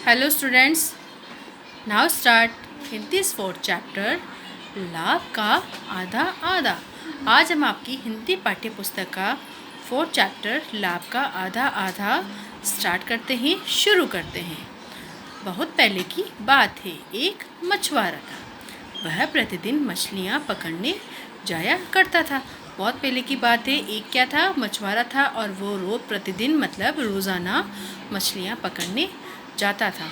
Hello students, now start in this fourth chapter लाभ का आधा आधा। आज हम आपकी हिंदी पाठ्य पुस्तक का फोर्थ चैप्टर लाभ का आधा आधा स्टार्ट करते हैं, शुरू करते हैं। बहुत पहले की बात है, एक मछुआरा था। वह प्रतिदिन मछलियाँ पकड़ने जाया करता था। बहुत पहले की बात है, एक क्या था, मछुआरा था और वो रोज़ प्रतिदिन मतलब रोज़ाना मछलियाँ पकड़ने जाता था।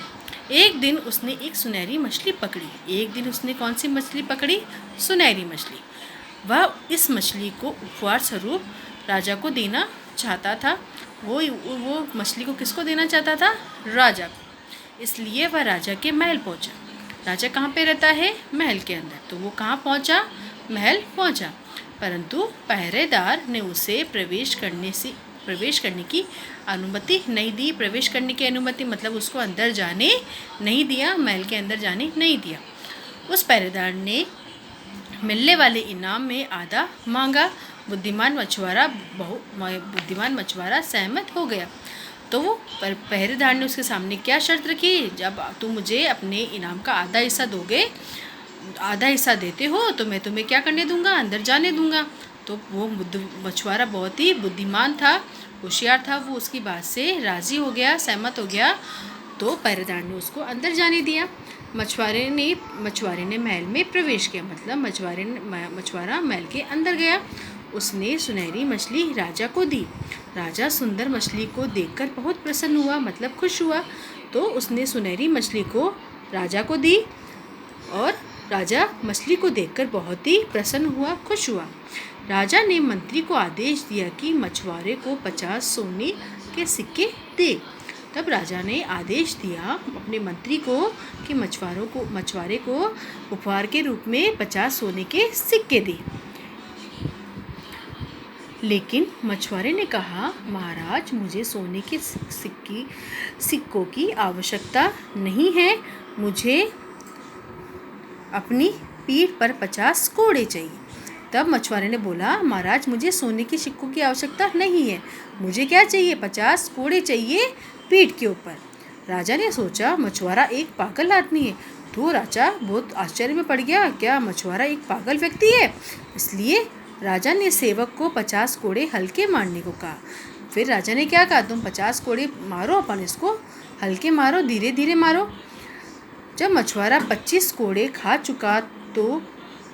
एक दिन उसने एक सुनहरी मछली पकड़ी। एक दिन उसने कौन सी मछली पकड़ी? सुनहरी मछली। वह इस मछली को उपहार स्वरूप राजा को देना चाहता था। वो मछली को किसको देना चाहता था? राजा को। इसलिए वह राजा के महल पहुंचा। राजा कहाँ पे रहता है? महल के अंदर। तो वो कहाँ पहुंचा? महल पहुंचा। परंतु पहरेदार ने उसे प्रवेश करने की अनुमति नहीं दी। प्रवेश करने की अनुमति मतलब उसको अंदर जाने नहीं दिया, महल के अंदर जाने नहीं दिया। उस पहरेदार ने मिलने वाले इनाम में आधा मांगा। बुद्धिमान मछुआरा सहमत हो गया। तो वो पहरेदार ने उसके सामने क्या शर्त रखी? जब तुम मुझे अपने इनाम का आधा हिस्सा दोगे, आधा हिस्सा देते हो, तो मैं तुम्हें क्या करने दूंगा? अंदर जाने दूंगा। तो वो मछुआरा बहुत ही बुद्धिमान था, होशियार था। वो उसकी बात से राज़ी हो गया, सहमत हो गया। तो पहरेदार ने उसको अंदर जाने दिया। मछुआरे ने महल में प्रवेश किया, मतलब मछुआरा महल के अंदर गया। उसने सुनहरी मछली राजा को दी। राजा सुंदर मछली को देखकर बहुत प्रसन्न हुआ, मतलब खुश हुआ। तो उसने सुनहरी मछली को राजा को दी और राजा मछली को देखकर बहुत ही प्रसन्न हुआ, खुश हुआ। राजा ने मंत्री को आदेश दिया कि मछुआरे को 50 सोने के सिक्के दे। तब राजा ने आदेश दिया अपने मंत्री को कि मछुआरे को उपहार के रूप में 50 सोने के सिक्के दे। लेकिन मछुआरे ने कहा, महाराज, मुझे सोने के सिक्कों की आवश्यकता नहीं है। मुझे अपनी पीठ पर 50 कोड़े चाहिए। तब मछुआरे ने बोला, महाराज, मुझे सोने के सिक्कों की आवश्यकता नहीं है। मुझे क्या चाहिए? 50 कोड़े चाहिए पीठ के ऊपर। राजा ने सोचा, मछुआरा एक पागल आदमी है। तो राजा बहुत आश्चर्य में पड़ गया, क्या मछुआरा एक पागल व्यक्ति है? इसलिए राजा ने सेवक को 50 कोड़े हल्के मारने को कहा। फिर राजा ने क्या कहा? तुम 50 कोड़े मारो, अपन इसको हल्के मारो, धीरे धीरे मारो। जब मछुआरा 25 कोड़े खा चुका तो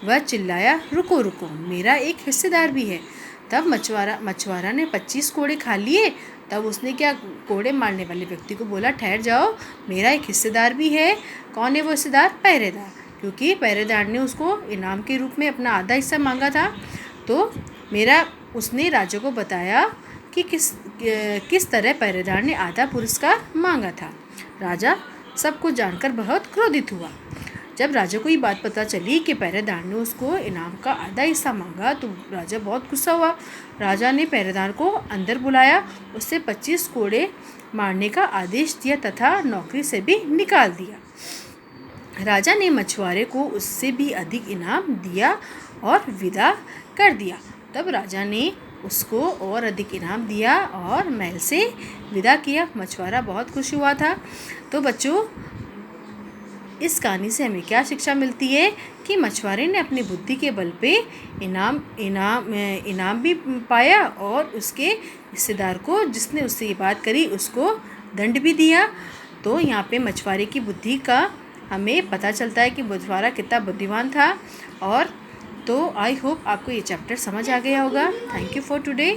वह चिल्लाया, रुको रुको, मेरा एक हिस्सेदार भी है। तब मछुआरा ने 25 कोड़े खा लिए। तब उसने क्या, कोड़े मारने वाले व्यक्ति को बोला, ठहर जाओ, मेरा एक हिस्सेदार भी है। कौन है वो हिस्सेदार? पहरेदार, क्योंकि पहरेदार ने उसको इनाम के रूप में अपना आधा हिस्सा मांगा था। तो उसने राजा को बताया कि किस तरह पहरेदार ने आधा पुरस्कार मांगा था। राजा सब कुछ जानकर बहुत क्रोधित हुआ। जब राजा को ये बात पता चली कि पहरेदार ने उसको इनाम का आधा हिस्सा मांगा, तो राजा बहुत गुस्सा हुआ। राजा ने पहरेदार को अंदर बुलाया, उससे 25 कोड़े मारने का आदेश दिया तथा नौकरी से भी निकाल दिया। राजा ने मछुआरे को उससे भी अधिक इनाम दिया और विदा कर दिया। तब राजा ने उसको और अधिक इनाम दिया और महल से विदा किया। मछुआरा बहुत खुश हुआ था। तो बच्चों, इस कहानी से हमें क्या शिक्षा मिलती है कि मछुआरे ने अपनी बुद्धि के बल पे इनाम भी पाया और उसके हिस्सेदार को, जिसने उससे ये बात करी, उसको दंड भी दिया। तो यहाँ पे मछुआरे की बुद्धि का हमें पता चलता है कि मछुआरा कितना बुद्धिमान था। और तो आई होप आपको ये चैप्टर समझ आ गया होगा। Thank you for today.